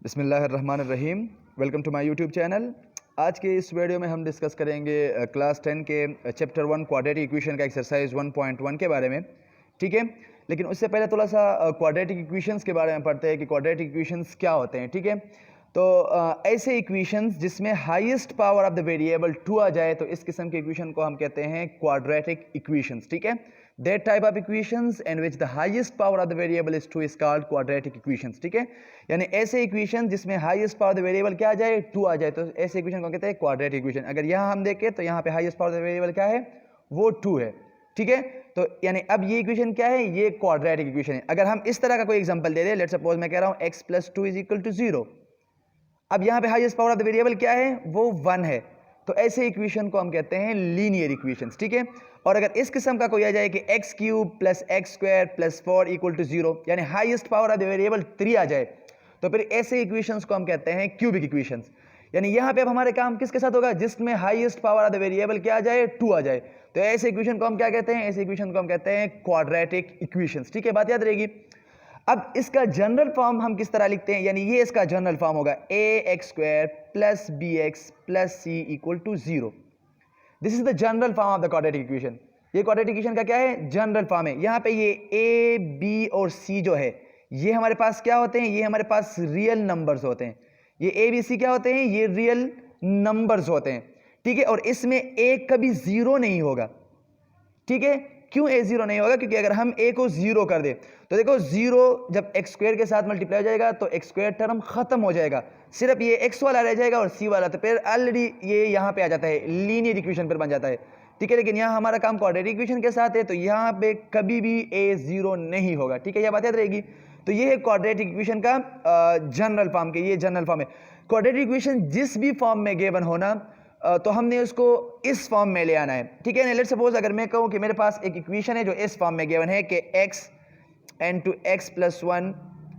बिस्मिल्लाहिर्रहमानिर्रहीम। Welcome to my YouTube channel. आज के इस वीडियो में हम डिस्कस करेंगे क्लास 10 के चैप्टर 1 क्वाड्रेटिक इक्वेशन का एक्सरसाइज 1.1 के बारे में। ठीक है, लेकिन उससे पहले थोड़ा सा क्वाड्रेटिक इक्वेशंस के बारे में पढ़ते हैं कि क्वाड्रेटिक इक्वेशंस क्या होते हैं। ठीक है, तो ऐसे इक्वेशंस जिसमें highest power of the variable 2 आ जाए तो इस किस्म के इक्वेशन को हम कहते हैं क्वाड्रेटिक इक्वेशंस। ठीक है, that type of equations in which the highest power of the variable is 2 is called quadratic equations। ठीक है, यानी ऐसे इक्वेशन जिसमें highest power of the variable क्या आ जाए, 2 आ जाए, तो ऐसे इक्वेशन को कहते हैं क्वाड्रेटिक इक्वेशन। अगर यहाँ हम देखें तो यहाँ पे highest power of the variable क्या है, वो 2 है। ठीक है, तो यानी अब ये इक्वेशन क्या है, ये क्वाड्रेटिक इक्वेशन है। अगर हम इस तरह का कोई एग्जांपल दे दें, लेट्स सपोज मैं कह रहा हूँ x + 2 = 0। अब यहाँ पे highest power of the variable क्या है, वो 1 है, तो ऐसे इक्वेशन को हम कहते हैं लीनियर इक्वेशंस। ठीक है, और अगर इस किस्म का कोई आ जाए कि x³ + x² + 4 = 0, यानी highest power of the variable 3 आ जाए, तो फिर ऐसे इक्वेशंस को हम कहते हैं क्यूबिक इक्वेशंस। यानी यहाँ पे अब हमारे काम किसके साथ होगा, जिसमें highest power of the variable क्या आ जाए, 2 आ जाए, तो ऐसे इक्वेशन को हम क्या कहते हैं, ऐसे इक्वेशन को हम कहते हैं क्वाड्रेटिक इक्वेशंस। ठीक है, बात याद रहेगी। अब इसका जनरल फॉर्म हम किस तरह लिखते हैं, यानी ये इसका जनरल फॉर्म होगा ax² + bx + c = 0। This is the general form of the quadratic equation. ये क्वाड्रेटिक इक्वेशन का क्या है, जनरल फॉर्म है। यहाँ पे ये a, b और c जो है, ये हमारे पास क्या होते हैं, ये हमारे पास रियल नंबर्स होते हैं। ये a, b, c क्या होते हैं, ये रियल नंबर्स होते हैं। ठीक है, और इसमें a कभी 0 नहीं होगा। ठीक है, क्यों a 0 नहीं होगा, क्योंकि अगर हम a को 0 कर दे तो देखो 0 जब x² के साथ मल्टीप्लाई हो जाएगा तो x² टर्म खत्म हो जाएगा, सिर्फ ये x वाला रह जाएगा और c वाला, तो फिर ऑलरेडी ये यहाँ पे आ जाता है, लीनियर इक्वेशन पर बन जाता है। ठीक है, लेकिन यहाँ हमारा काम क्वाड्रेटिक इक्वेशन के साथ है, तो यहाँ पे कभी भी a 0 नहीं होगा। ठीक है, यह बात याद रहेगी। तो ये है क्वाड्रेटिक इक्वेशन का जनरल फॉर्म के, ये जनरल फॉर्म है। क्वाड्रेटिक इक्वेशन जिस भी फॉर्म में गिवन होना तो हमने उसको इस फॉर्म में ले आना है। ठीक है, लेट्स सपोज अगर मैं कहूँ कि मेरे पास एक इक्वेशन है जो इस फॉर्म में गिवन है कि x × x + 1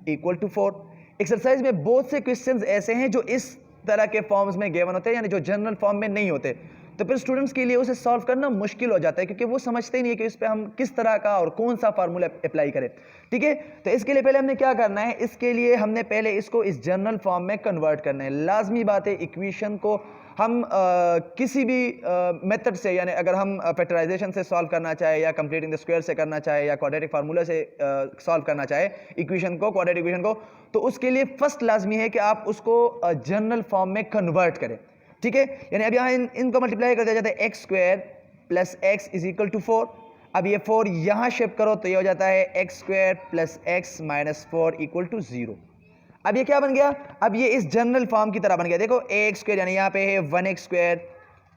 = 4। एक्सरसाइज में बहुत से क्वेश्चंस ऐसे हैं जो इस तरह के फॉर्म्स में गिवन होते हैं, यानी जो जनरल फॉर्म में नहीं होते, तो फिर स्टूडेंट्स के लिए उसे सॉल्व करना मुश्किल हो जाता है, क्योंकि वो समझते ही नहीं है कि इस पे हम किस तरह का और कौन सा फार्मूला अप्लाई करें। ठीक है, तो इसके लिए पहले हमने क्या करना है, इसके लिए हमने पहले इसको इस जनरल फॉर्म में कन्वर्ट करना है। लाजमी बात है, इक्वेशन को हम किसी भी मेथड से, यानी अगर हम फैक्टराइजेशन से सॉल्व करना चाहे या कंप्लीटिंग द स्क्वायर से करना चाहे या क्वाड्रेटिक फार्मूला से सॉल्व करना चाहे इक्वेशन को, क्वाड्रेटिक इक्वेशन को, तो उसके लिए फर्स्ट लाजमी है कि आप उसको जनरल फॉर्म में कन्वर्ट करें। ठीक है, यानी अब यहाँ इनको मल्टीप्लाई कर दिया जाता है x² + x = 4। अब ये 4 यहाँ शिफ्ट करो तो ये हो जाता है x² + x - 4 = 0। अब ये क्या बन गया, अब ये इस जनरल फॉर्म की तरह बन गया। देखो ax², यानी यहाँ पे है 1x²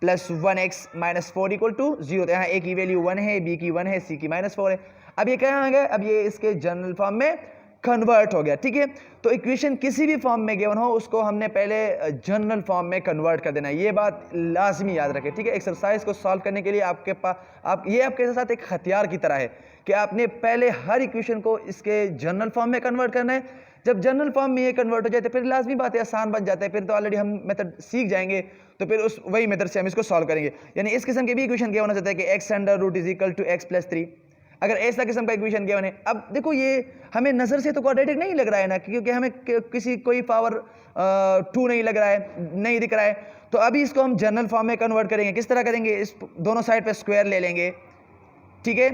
+ 1x - 4 = 0, तो यहाँ a की वैल्यू 1 है, b की 1 है, c की -4 है। अब ये क्या आ गया, अब ये इसके जनरल फॉर्म में कन्वर्ट हो गया। ठीक है, तो इक्वेशन किसी भी फॉर्म में गिवन हो उसको हमने पहले जनरल फॉर्म में कन्वर्ट कर देना है, ये बात लाजमी याद रखें। ठीक है, एक्सरसाइज को सॉल्व करने के लिए आपके पास ये आपके साथ एक हथियार की तरह है कि आपने पहले हर इक्वेशन को इसके जनरल फॉर्म में कन्वर्ट करना है। जब जनरल फॉर्म में ये कन्वर्ट हो जाए तो फिर लाजमी बात है, आसान बन जाता है, फिर तो ऑलरेडी हम मेथड सीख जाएंगे, तो फिर उस वही मेथड से हम इसको सॉल्व करेंगे। यानी इस किस्म के भी इक्वेशन क्या होना चाहता है कि x² = x + 3। अगर ऐसा किस्म का इक्वेशन गिवन है, अब देखो ये हमें नज़र से तो क्वाड्रेटिक नहीं लग रहा है ना, क्योंकि हमें किसी कोई पावर 2 नहीं लग रहा है, नहीं दिख रहा है, तो अभी इसको हम जनरल फॉर्म में कन्वर्ट करेंगे। किस तरह करेंगे, इस दोनों साइड पे स्क्वायर ले लेंगे। ठीक है,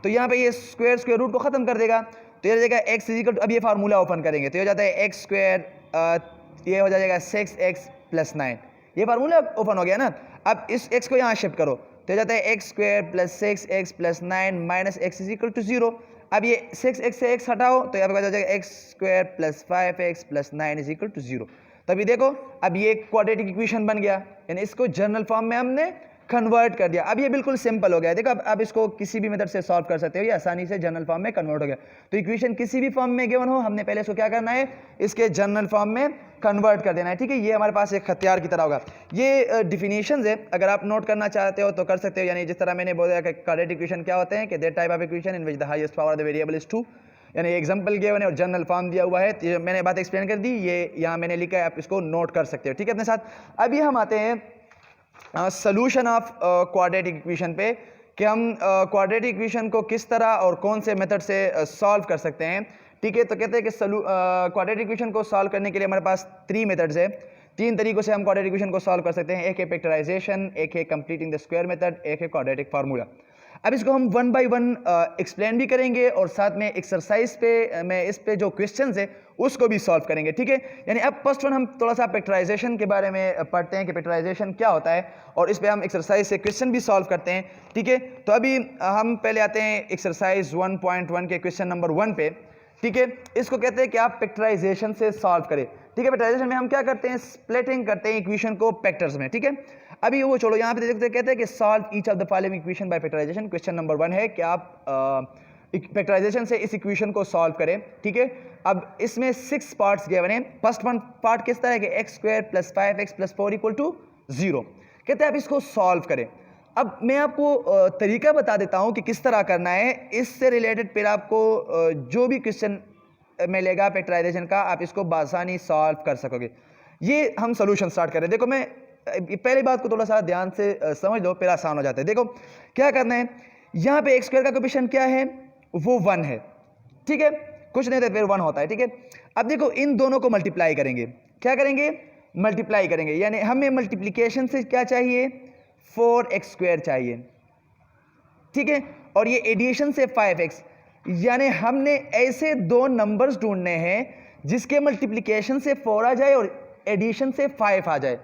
तो यहाँ पे ये स्क्वायर रूट को ख़त्म कर देगा, तो ये हो जाएगा x = अब ये फार्मूला ओपन करेंगे तो ये हो जाता है x², ये हो जाएगा 6x + 9, ये फार्मूला ओपन हो गया ना। अब इस x को यहाँ शिफ्ट करो तो जाता है x² + 6x + 9 - x = 0। अब ये 6x से x हटाओ तो यहाँ पे हो जाएगा x² + 5x + 9 = 0। तभी देखो अब ये क्वाड्रेटिक इक्वेशन बन गया, यानी इसको जनरल फॉर्म में हमने कन्वर्ट कर दिया। अब ये बिल्कुल सिंपल हो गया। देखो अब इसको किसी भी मेथड से सॉल्व कर सकते हो, ये आसानी से जनरल फॉर्म में कन्वर्ट हो गया। तो इक्वेशन किसी भी फॉर्म में गिवन हो, हमने पहले इसको क्या करना है, इसके जनरल फॉर्म में कन्वर्ट कर देना है। ठीक है, ये हमारे पास एक हथियार की तरह होगा। ये डिफिनीशंस है, अगर आप नोट करना चाहते हो तो कर सकते हो। यानी जिस तरह मैंने बोला कि क्वाड्रेटिक इक्वेशन क्या होते हैं, कि that type of equation in which the highest power of the variable is 2, यानी एग्जाम्पल गिवन है और जनरल फॉर्म दिया हुआ है। मैंने बात एक्सप्लेन कर दी, ये यहाँ मैंने लिखा है, आप इसको नोट कर सकते हो। ठीक है, अपने साथ अभी हम आते हैं सॉल्यूशन ऑफ क्वाड्रेटिक इक्वेशन पे, कि हम क्वाड्रेटिक इक्वेशन को किस तरह और कौन से मेथड से सॉल्व कर सकते हैं। ठीक है। तो कहते हैं कि क्वाड्रेटिक इक्वेशन को सॉल्व करने के लिए हमारे पास 3 मेथड्स है, 3 तरीकों से हम क्वाड्रेटिक इक्वेशन को सॉल्व कर सकते हैं। एक है फैक्टराइजेशन, एक है कंप्लीटिंग द स्क्वायर मेथड, एक है क्वाड्रेटिक फार्मूला। अब इसको हम 1 बाय 1 एक्सप्लेन भी करेंगे और साथ में एक्सरसाइज पे में इस पे जो क्वेश्चंस है उसको भी सॉल्व करेंगे, ठीक है। यानी अब फर्स्ट वन हम थोड़ा सा फैक्टराइजेशन के बारे में पढ़ते हैं कि फैक्टराइजेशन क्या होता है, और इस पे हम एक्सरसाइज से क्वेश्चन भी सॉल्व करते हैं, ठीक है। तो अभी हम पहले आते हैं एक्सरसाइज 1.1 के क्वेश्चन नंबर 1 पे, ठीक है। इसको कहते हैं कि आप फैक्टराइजेशन से सॉल्व करें, ठीक है। फैक्टराइजेशन में हम क्या करते हैं, स्प्लिटिंग करते हैं इक्वेशन को फैक्टर्स में, ठीक है। अभी वो छोड़ो, यहाँ पे देखते हैं, कहते हैं कि solve each of the following equation by factorisation. Question number 1 है कि आप फैक्टराइजेशन से इस इक्वेशन को सॉल्व करें, ठीक है। अब इसमें 6 पार्ट्स गिवन हैं। फर्स्ट वन पार्ट किस तरह है कि x square plus 5x plus 4 equal to 0, कहते हैं आप इसको सॉल्व करें। अब मैं आपको तरीका बता देता हूं कि किस तरह करना है, इससे रिलेटेड फिर आपको जो भी क्वेश्चन मिलेगा फैक्टराइजेशन का आप इसको बासानी सॉल्व कर सकोगे। ये हम सोल्यूशन स्टार्ट करें। देखो मैं पहली बात को थोड़ा सा ध्यान से समझ लो, फिर आसान हो जाता है। देखो क्या करना है, यहाँ पे एक्स स्क्वायर का कोएफिशिएंट क्या है, वो 1 है, ठीक है। कुछ नहीं तो फिर 1 होता है, ठीक है। अब देखो इन दोनों को मल्टीप्लाई करेंगे, क्या करेंगे, मल्टीप्लाई करेंगे। यानी हमें मल्टीप्लिकेशन से क्या चाहिए, 4x स्क्वायर चाहिए, ठीक है। और ये एडिशन से 5x, यानी हमने ऐसे दो नंबर्स ढूंढने हैं जिसके मल्टीप्लिकेशन से 4 आ जाए और एडिशन से 5 आ जाए।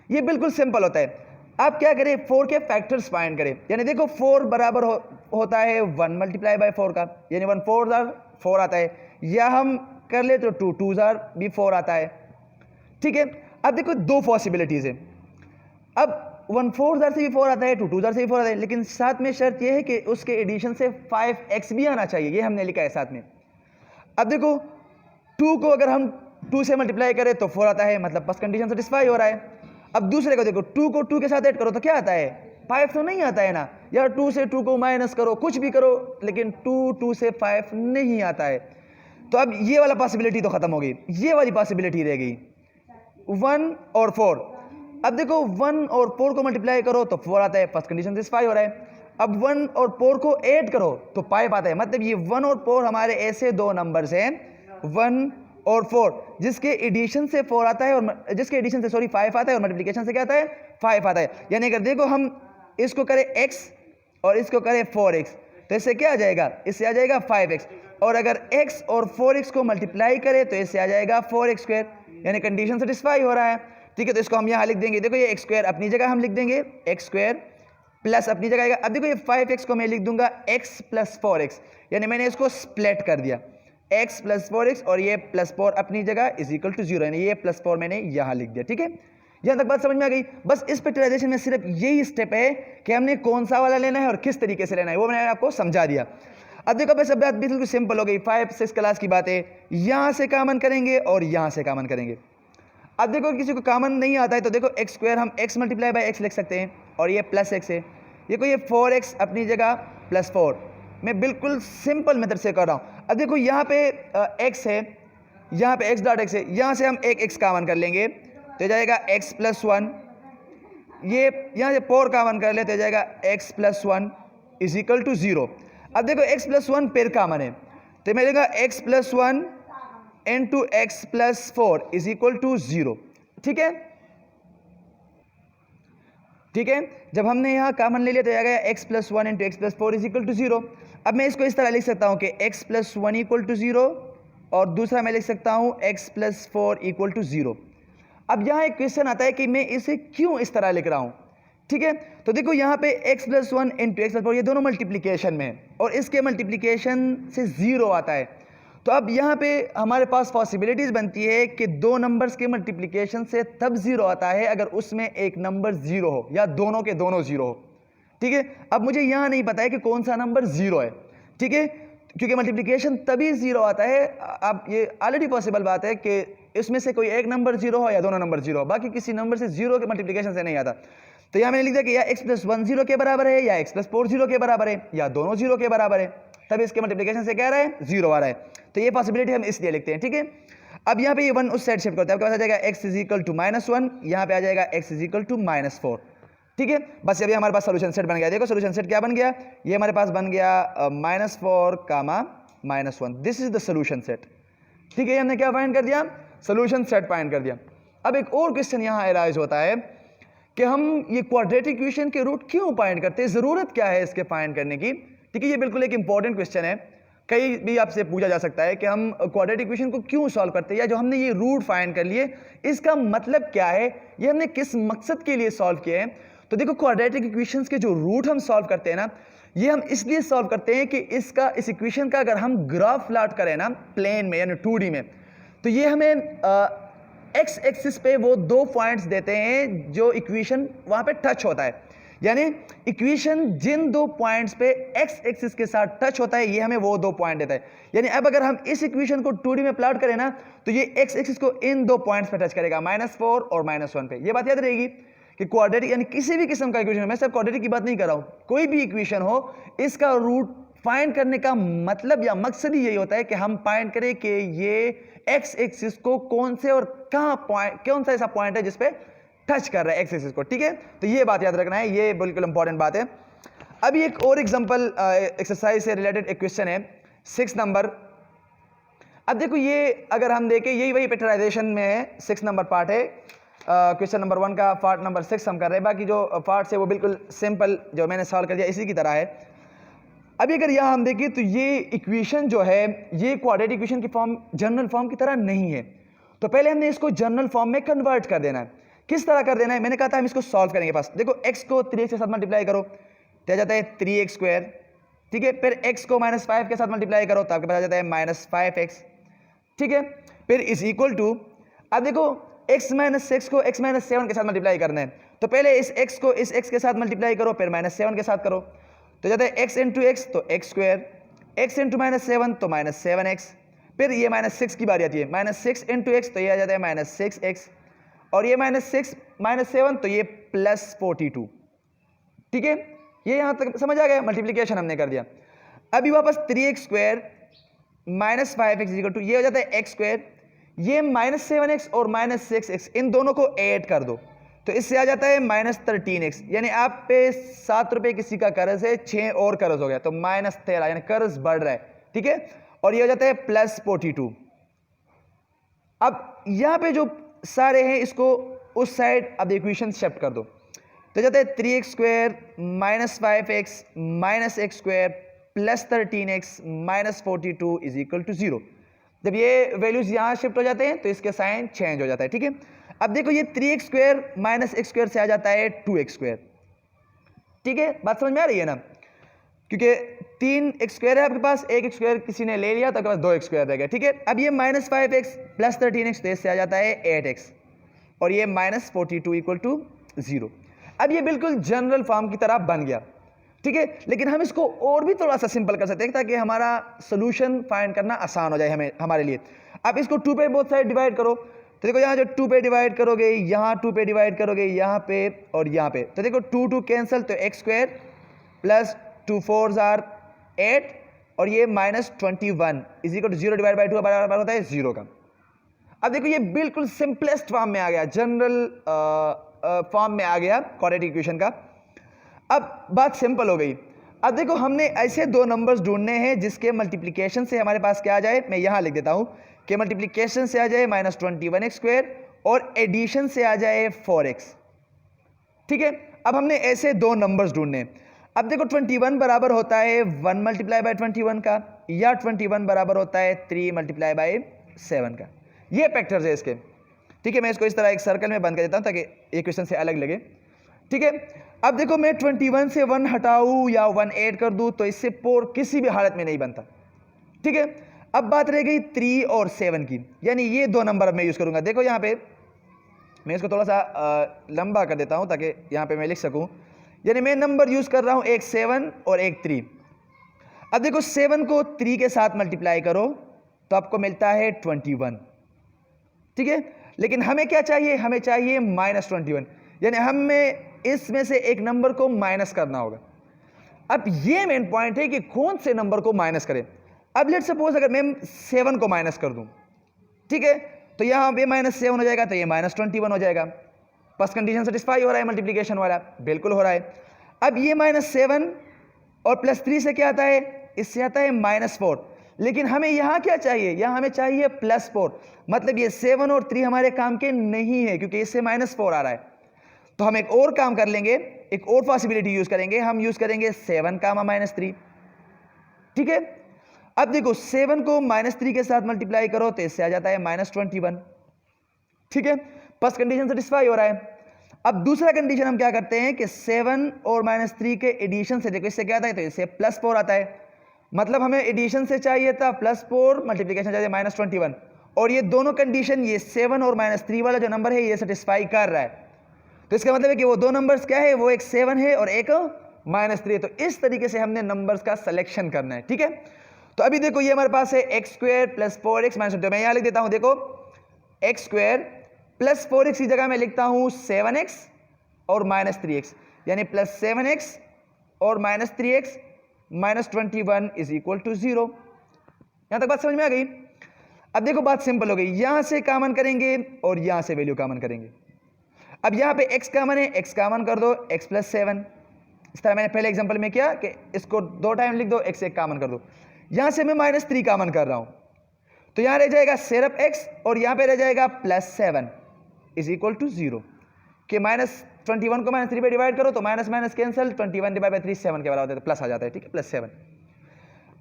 ये बिल्कुल सिंपल होता है। आप क्या करें, 4 के फैक्टर्स फाइंड करें। यानी देखो 4 बराबर होता है 1 मल्टीप्लाई बाय 4 का, यानी 1 4 4 आता है, या हम कर ले तो 2 2 भी 4 आता है, ठीक है। अब देखो दो पॉसिबिलिटीज है। अब 1 4 से भी 4 आता है, 2 2 से भी 4 आता है, लेकिन साथ में शर्त यह है कि उसके एडिशन से 5x भी आना चाहिए, ये हमने लिखा है साथ में। अब देखो 2 को अगर हम 2 से मल्टीप्लाई करें तो 4 आता है, मतलब फर्स्ट कंडीशन सेटिस्फाई हो रहा है। अब दूसरे को देखो, 2 को 2 के साथ ऐड करो तो क्या आता है, 5 तो नहीं आता है ना, या 2 से 2 को माइनस करो, कुछ भी करो, लेकिन 2 से 5 नहीं आता है। तो अब ये वाला पॉसिबिलिटी तो खत्म हो गई, ये वाली पॉसिबिलिटी रह गई 1 और 4। अब देखो 1 और 4 को मल्टीप्लाई करो तो 4 आता है, फर्स्ट कंडीशन सेटिस्फाई हो रहा है। अब 1 और 4 को ऐड करो तो 5 आता है, मतलब ये 1 और 4 हमारे ऐसे दो नंबर्स हैं, 1 और 4, जिसके एडिशन से 4 आता है और जिसके एडिशन से 5 आता है और मल्टीप्लिकेशन से क्या आता है, 5 आता है। यानी अगर देखो हम इसको करें x और इसको करें 4x तो इससे क्या आ जाएगा, इससे आ जाएगा 5x, और अगर x और 4x को मल्टीप्लाई करें तो इससे आ जाएगा 4x स्क्वायर, यानी कंडीशन सेटिस्फाई हो रहा है, ठीक है। तो इसको हम यहाँ लिख देंगे, देखो ये x स्क्वायर अपनी जगह हम लिख देंगे, x स्क्वायर प्लस अपनी जगह आएगा। अब देखो ये 5x को मैं लिख दूंगा x प्लस 4x, यानी मैंने इसको स्प्लिट कर दिया, x प्लस 4x और ये प्लस 4 अपनी जगह इज इक्वल टू 0, यानी ये प्लस 4 मैंने यहाँ लिख दिया, ठीक है। यहाँ तक बात समझ में आ गई। बस इस फैक्टराइजेशन में सिर्फ यही स्टेप है कि हमने कौन सा वाला लेना है और किस तरीके से लेना है, वो मैंने आपको समझा दिया। अब देखो बस अब बात बिल्कुल सिंपल हो गई, 5 6 क्लास की बात है, यहाँ से कॉमन करेंगे और यहाँ से कॉमन करेंगे। अब देखो किसी को कॉमन नहीं आता है तो देखो एक्स स्क्वायर हम x मल्टीप्लाई बाय x लिख सकते हैं और ये प्लस x है, देखो ये 4x अपनी जगह प्लस 4, मैं बिल्कुल सिंपल मेथड से कर रहा हूँ। अब देखो यहाँ पे x है, यहाँ पे x डॉट x है, यहाँ से हम एक x कॉमन कर लेंगे तो ये जाएगा x प्लस 1, ये यहाँ से 4 कॉमन कर ले तो जाएगा x plus 1 is equal to 0। अब देखो x प्लस 1 पेड़ कॉमन है तो मिलेगा x plus 1 into x plus 4 is equal to 0, ठीक है, ठीक है। जब हमने यहाँ कॉमन ले लिया तो आ गया x plus 1 into x plus 4 is equal to 0। अब मैं इसको इस तरह लिख सकता हूँ कि x प्लस 1 इक्वल टू 0 और दूसरा मैं लिख सकता हूँ x प्लस 4 इक्वल टू 0। अब यहाँ एक क्वेश्चन आता है कि मैं इसे क्यों इस तरह लिख रहा हूँ, ठीक है। तो देखो यहाँ पे x plus 1 into x plus 4 ये दोनों मल्टीप्लीकेशन में है और इसके मल्टीप्लीकेशन से 0 आता है। तो अब यहाँ पे हमारे पास पॉसिबिलिटीज़ बनती है कि दो नंबर्स के मल्टीप्लिकेशन से तब 0 आता है अगर उसमें एक नंबर 0 हो या दोनों के दोनों 0 हो, ठीक है। अब मुझे यहाँ नहीं पता है कि कौन सा नंबर 0 है, ठीक है, क्योंकि मल्टीप्लिकेशन तभी 0 आता है। अब ये ऑलरेडी पॉसिबल बात है कि इसमें से कोई एक नंबर 0 हो या दोनों नंबर 0 हो, बाकी किसी नंबर से 0 के मल्टीप्लिकेशन से नहीं आता। तो यहाँ मैंने लिख दिया कि या x प्लस 1 0 के बराबर है या x प्लस 4 0 के बराबर है या दोनों 0 के बराबर है, तब इसके मल्टीप्लिकेशन से क्या रहा है, 0 आ रहा है। तो ये पॉसिबिलिटी हम इसलिए लिखते हैं, ठीक है। अब यहाँ पे ये 1 उस साइड शिफ्ट करते हैं, आपके पास आ जाएगा x इज इक्वल टू -1, यहाँ पे आ जाएगा x इज इक्वल टू -4, ठीक है। बस अभी हमारे पास सोल्यूशन सेट बन गया। देखो सोल्यूशन सेट क्या बन गया, ये हमारे पास बन गया -4 कामा -1। This is the solution set. ठीक है, हमने क्या फाइंड कर दिया? सोल्यूशन सेट फाइंड कर दिया। अब एक और क्वेश्चन यहाँ अराइज होता है कि हम ये क्वाड्रेटिक इक्वेशन के रूट क्यों फाइंड करते हैं, जरूरत क्या है इसके फाइंड करने की। ठीक है, ये बिल्कुल एक इंपॉर्टेंट क्वेश्चन है, कहीं भी आपसे पूछा जा सकता है कि हम क्वाड्रेटिक इक्वेशन को क्यों सॉल्व करते हैं, या जो हमने ये रूट फाइंड कर लिए इसका मतलब क्या है, ये हमने किस मकसद के लिए सॉल्व किए हैं। तो देखो, क्वाड्रेटिक इक्वेशंस के जो रूट हम सॉल्व करते हैं ना, ये हम इसलिए सॉल्व करते हैं कि इस इक्वेशन का अगर हम ग्राफ प्लॉट करें ना प्लेन में यानी 2D में, तो ये हमें एक्स एक्सिस पे वो दो पॉइंट्स देते हैं जो इक्वेशन वहां पे टच होता है। यानी इक्वेशन जिन दो पॉइंट्स पे एक्स एक्सिस के साथ टच होता है, ये हमें वो दो पॉइंट देता है। यानी अब अगर हम इस इक्वेशन को 2D में प्लॉट करें ना, तो ये एक्स एक्सिस को इन दो पॉइंट्स पे टच करेगा, -4 और -1 पे। ये बात याद रहेगी कि क्वाड्रेटिक यानी किसी भी किस्म का इक्वेशन, मैं सिर्फ क्वाड्रेटिक की बात नहीं कर रहा हूं, कोई भी इक्वेशन हो, इसका रूट फाइंड करने का मतलब या मकसद ही यही होता है कि हम फाइंड करें कि ये एक्स एक्सिस को कौन से और कहां पॉइंट, कौन सा ऐसा पॉइंट है जिस पे टच कर रहा है एक्स एक्सिस को। ठीक है, तो ये बात याद रखना है, ये बिल्कुल इंपॉर्टेंट बात है। अभी एक और एग्जांपल एक्सरसाइज से रिलेटेड एक क्वेश्चन है 6 नंबर। अब देखो, ये अगर हम देखें, यही वही फैक्टराइजेशन में है, 6 नंबर पार्ट है। क्वेश्चन नंबर 1 का पार्ट नंबर 6 हम कर रहे हैं, बाकी जो पार्ट्स है वो बिल्कुल सिंपल जो मैंने सॉल्व कर दिया इसी की तरह है। अभी अगर यहाँ हम देखें तो ये इक्वेशन जो है ये क्वाड्रेटिक इक्वेशन की फॉर्म, जनरल फॉर्म की तरह नहीं है। तो पहले हमने इसको जनरल फॉर्म में कन्वर्ट कर देना है। किस तरह कर देना है? मैंने कहा था हम इसको सॉल्व करेंगे। फर्स्ट देखो, x को 3x के साथ मल्टीप्लाई करो तो आ जाता है 3x²। ठीक है, फिर x को -5 के साथ मल्टीप्लाई करो तो आपके पास आ जाता है -5x। ठीक है, फिर इज इक्वल टू, अब देखो x - 6 को x - 7 के साथ मल्टीप्लाई करना है, तो पहले इस x को इस x के साथ मल्टीप्लाई करो, फिर -7 के साथ करो तो जाता है x इंटू एक्स तो x², x इंटू -7 तो -7x, फिर ये -6 की बारी आती है, -6 इंटू एक्स तो ये आ जाता है -6x, और ये -6 -7 तो ये +42। ठीक है, ये यहां तक समझ आ गया, मल्टीप्लिकेशन हमने कर दिया। अभी वापस 3x² -5x इक्वल टू ये हो जाता है x², ये -7x और -6x इन दोनों को ऐड कर दो तो इससे आ जाता है -13x। यानी आप पे 7 रुपए किसी का कर्ज है, 6 और कर्ज हो गया तो -13, यानी कर्ज बढ़ रहा है। ठीक है, और ये हो जाता है +42। अब यहां पे जो सारे हैं इसको उस साइड अब इक्वेशन शिफ्ट कर दो तो जाता है 3x² -5x -x² +13x -42 is equal to 0। जब ये वैल्यूज यहां शिफ्ट हो जाते हैं तो इसके साइन चेंज हो जाता है। ठीक है, अब देखो ये 3x² -x² से आ जाता है 2x²। ठीक है, बात समझ में आ रही है ना, क्योंकि 3x² है आपके पास, 1x² किसी ने ले लिया तो आपके पास 2x² रह गया। ठीक है, अब ये -5x +13x तो इससे आ जाता है 8x, और ये -42 इक्वल टू 0। अब ये बिल्कुल जनरल फॉर्म की तरह बन गया। ठीक है, लेकिन हम इसको और भी थोड़ा सा सिंपल कर सकते हैं ताकि हमारा सोल्यूशन फाइंड करना आसान हो जाए हमारे लिए। अब इसको 2 पे बोथ साइड डिवाइड करो तो देखो, यहाँ जो 2 पे डिवाइड करोगे, यहाँ 2 पे डिवाइड करोगे, यहाँ पे और यहाँ पे, तो देखो 2 2 कैंसिल तो x² प्लस 2 4s आर 8, और ये -21 is equal to 0 divide by 2 बराबर होता है 0 का। अब देखो ये बिल्कुल सिंपलेस्ट फॉर्म में आ गया, जनरल फॉर्म में आ गया क्वाड्रेटिक इक्वेशन का। अब बात सिंपल हो गई। अब देखो, हमने ऐसे दो नंबर्स ढूंढने हैं जिसके मल्टीप्लिकेशन से हमारे पास क्या आ जाए, मैं यहां लिख देता हूं कि मल्टीप्लिकेशन से आ जाए -21x² और एडिशन से आ जाए 4x। ठीक है, अब हमने ऐसे दो नंबर्स ढूंढने। अब देखो 21 बराबर होता है 1 × 21 का, या 21 बराबर होता है 3 × 7 का। ये फैक्टर्स है इसके। ठीक है, मैं इसको इस तरह एक सर्कल में बंद कर देता हूं ताकि इक्वेशन से अलग लगे। ठीक है, अब देखो मैं 21 से 1 हटाऊं या 1 ऐड कर दूं तो इससे 4 किसी भी हालत में नहीं बनता। ठीक है, अब बात रह गई 3 और 7 की, यानी ये दो नंबर अब मैं यूज करूंगा। देखो यहाँ पे मैं इसको थोड़ा सा लंबा कर देता हूं ताकि यहाँ पे मैं लिख सकूं। यानी मैं नंबर यूज कर रहा हूं, एक 7 और एक 3। अब देखो 7 को 3 के साथ मल्टीप्लाई करो तो आपको मिलता है 21। ठीक है, लेकिन हमें क्या चाहिए, हमें चाहिए -21, यानी हमें इसमें से एक नंबर को माइनस करना होगा। अब ये मेन पॉइंट है कि कौन से नंबर को माइनस करें। अब लेट सपोज अगर मैं 7 को माइनस कर दूं, ठीक है, तो यहां पे -7 हो जाएगा तो ये -21 हो जाएगा। फर्स्ट कंडीशन सेटिस्फाई हो रहा है मल्टीप्लिकेशन वाला, बिल्कुल हो रहा है। अब ये -7 और +3 से क्या आता है, इससे आता है -4। लेकिन हमें यहाँ क्या चाहिए, यहाँ हमें चाहिए +4, मतलब ये 7 और 3 हमारे काम के नहीं है क्योंकि इससे -4 आ रहा है। तो हम एक और काम कर लेंगे, एक और पॉसिबिलिटी यूज करेंगे, हम यूज करेंगे 7 -3। ठीक है, अब देखो 7 को -3 के साथ मल्टीप्लाई करो तो इससे आ जाता है -21। ठीक है, फर्स्ट कंडीशन सेटिस्फाई हो रहा है। अब दूसरा कंडीशन हम क्या करते हैं कि 7 और -3 के एडिशन से, देखो इससे क्या आता है, तो इससे +4 आता है, मतलब हमें एडिशन से चाहिए था +4, मल्टीप्लिकेशन चाहिए -21, और ये दोनों कंडीशन, ये 7 और -3 वाला जो नंबर है ये सेटिस्फाई कर रहा है। तो इसका मतलब है कि वो दो नंबर्स क्या है, वो एक 7 है और एक -3 है। तो इस तरीके से हमने नंबर्स का सिलेक्शन करना है। ठीक है, तो अभी देखो ये हमारे पास है x² + 4x - 20। मैं यहां लिख देता हूं, देखो x² + 4x की जगह मैं लिखता हूं 7x और -3x, यानी +7x और -3x -21 = 0। यहां तक बात समझ में आ गई। अब देखो बात सिंपल हो गई, यहां से कॉमन करेंगे और यहां से वैल्यू कॉमन करेंगे। अब यहां पे x कॉमन है, x कॉमन कर दो, x + 7। इस तरह मैंने पहले एग्जांपल में किया कि इसको 2 टाइम लिख दो, x 1 कॉमन कर दो। यहां से मैं -3 कॉमन कर रहा हूं, तो यहां रह जाएगा सिर्फ x और यहां पे रह जाएगा +7 = 0। कि -21 को -3 पे डिवाइड करो तो माइनस माइनस कैंसिल, 21/3 7 के बराबर होता है, तो प्लस आ जाता है। ठीक है, +7।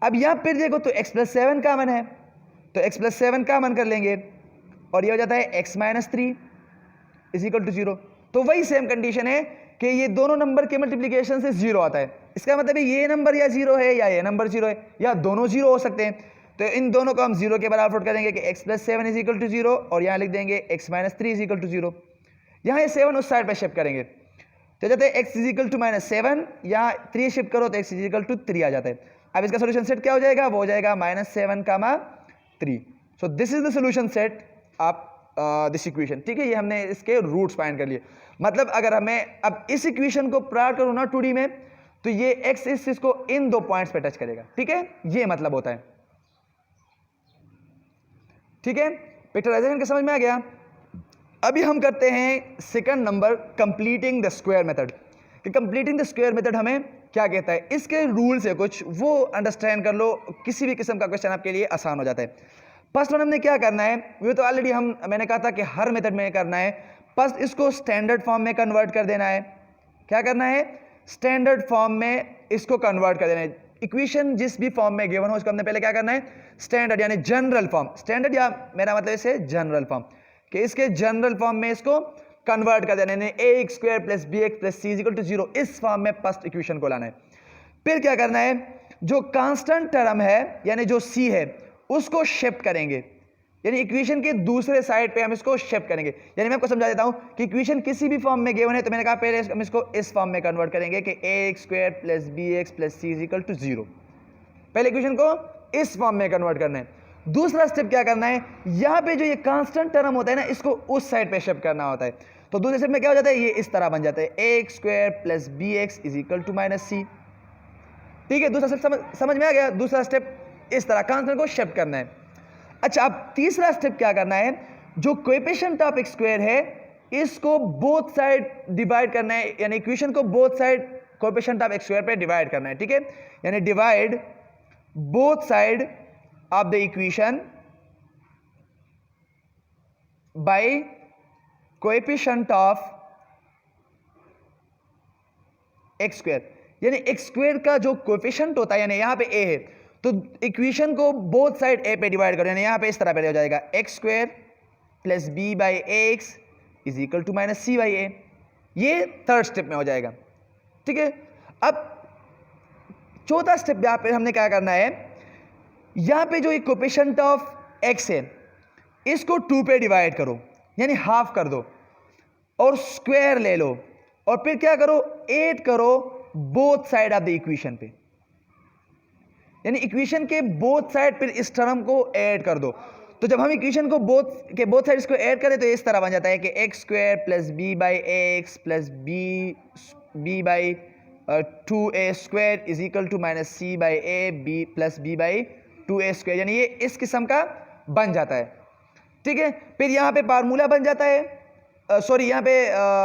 अब यहां पर देखो तो x + 7 कॉमन है, तो x + 7 कॉमन कर लेंगे और ये हो जाता है x - 3 = 0। तो वही सेम कंडीशन है कि ये दोनों नंबर के मल्टीप्लिकेशन से 0 आता है। इसका मतलब है ये नंबर या 0 है या ये नंबर 0 है, या दोनों 0 हो सकते हैं। तो इन दोनों को हम 0 के बराबर पुट करेंगे कि x + 7 = 0 और यहाँ लिख देंगे x - 3 = 0। यहाँ ये 7 उस साइड पे शिफ्ट करेंगे तो जाते हैं x = -7, यहाँ 3 शिफ्ट करो तो x = 3 आ जाता है। अब इसका सोल्यूशन सेट क्या हो जाएगा, वो हो जाएगा -7, 3। So this is the solution set of this equation. ठीक है, ये हमने इसके रूट्स फाइंड कर लिए। मतलब अगर हमें अब इस इक्वेशन को प्राप्त करूं ना 2D में, तो ये x एक्सिस को इन 2 पॉइंट्स पे टच करेगा। ठीक है, ये मतलब होता है। ठीक है, पिक्चराइजेशन का समझ में आ गया। अभी हम करते हैं second number, completing the square method. कि कंप्लीटिंग द स्क्वायर मेथड हमें क्या कहता है, इसके रूल्स है कुछ, वो अंडरस्टैंड कर लो, किसी भी किस्म का क्वेश्चन आपके लिए आसान हो जाता है। फर्स्ट वन हमने क्या करना है, वो तो ऑलरेडी मैंने कहा था कि हर मेथड में करना है। फर्स्ट इसको स्टैंडर्ड फॉर्म में कन्वर्ट कर देना है। क्या करना है, स्टैंडर्ड फॉर्म में इसको कन्वर्ट कर देना है। इक्वेशन जिस भी फॉर्म में गिवन हो उसको हमने पहले क्या करना है, स्टैंडर्ड यानी जनरल फॉर्म, स्टैंडर्ड या मेरा मतलब इसे जनरल फॉर्म, कि इसके जनरल फॉर्म में इसको कन्वर्ट कर देना है। ax² + bx + c = 0, इस फॉर्म में फर्स्ट इक्वेशन को लाना है। फिर क्या करना है, जो कांस्टेंट टर्म है यानी जो c है उसको शिफ्ट करेंगे, यानी इक्वेशन के दूसरे साइड पे हम इसको शिफ्ट करेंगे। यानी मैं आपको समझा देता हूं कि इक्वेशन किसी भी फॉर्म में गिवन है तो मैंने कहा पहले हम इसको इस फॉर्म में कन्वर्ट करेंगे कि ax² + bx + c = 0। पहले इक्वेशन को इस फॉर्म में कन्वर्ट करना है। दूसरा स्टेप क्या करना है, यहां पे जो ये कांस्टेंट टर्म होता है ना, इसको उस साइड पे शिफ्ट करना होता है। तो दूसरे स्टेप में क्या हो जाता है, ये इस तरह बन जाता है ax² + bx = -c। ठीक है, दूसरा स्टेप समझ में आ गया। दूसरा स्टेप इस तरह कांस्टेंट को शिफ्ट करना है। अच्छा, अब तीसरा स्टेप क्या करना है, जो कोएफिशिएंट ऑफ x² है इसको बोथ साइड डिवाइड करना है, यानी इक्वेशन को both side coefficient of x² पे डिवाइड करना है। ठीक है, यानी divide both side of the equation by coefficient of x², यानी x² का जो कोएफिशिएंट होता है, यानी यहां पे a है तो इक्वेशन को बोथ साइड a पे डिवाइड करो, यानी यहां पे इस तरह पे हो जाएगा x² + b/ax = -c/a। ये थर्ड स्टेप में हो जाएगा। ठीक है, अब चौथा स्टेप यहां पे हमने क्या करना है, यहां पे जो एक कोएफिशिएंट ऑफ x है इसको 2 पे डिवाइड करो, यानी हाफ कर दो और स्क्वायर ले लो, और फिर क्या करो, ऐड करो both side of the equation पे, यानी इक्वेशन के बोथ साइड फिर इस टर्म को ऐड कर दो। तो जब हम इक्वेशन को बोथ साइड इसको ऐड करें तो इस तरह बन जाता है कि x² + b/ax + b/2a² = -c/a b + b/2a², यानी ये इस किस्म का बन जाता है। ठीक है, फिर यहाँ पे फार्मूला बन जाता है, सॉरी यहाँ पे